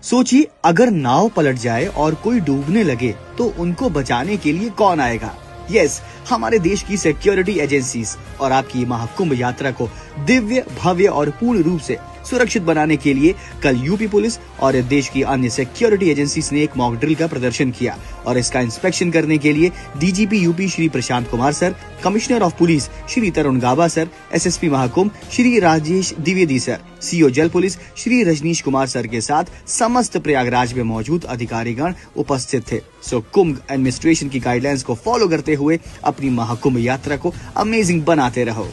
सोचिए, अगर नाव पलट जाए और कोई डूबने लगे तो उनको बचाने के लिए कौन आएगा? यस, हमारे देश की सिक्योरिटी एजेंसीज। और आपकी महाकुंभ यात्रा को दिव्य, भव्य और पूर्ण रूप से सुरक्षित बनाने के लिए कल यूपी पुलिस और देश की अन्य सिक्योरिटी एजेंसीज ने एक मॉक ड्रिल का प्रदर्शन किया और इसका इंस्पेक्शन करने के लिए DGP UP Shri Prashant Kumar sir, commissioner of police Shri Tarun Gaba sir, SSP Mahakumbh Shri Rajesh Dwivedi sir, CO जल पुलिस श्री रजनीश कुमार सर के साथ समस्त प्रयागराज में मौजूद अधिकारीगण उपस्थित थे। सो कुंभ एडमिनिस्ट्रेशन की गाइडलाइंस को फॉलो करते हुए अपनी महाकुंभ यात्रा को अमेजिंग बनाते रहो।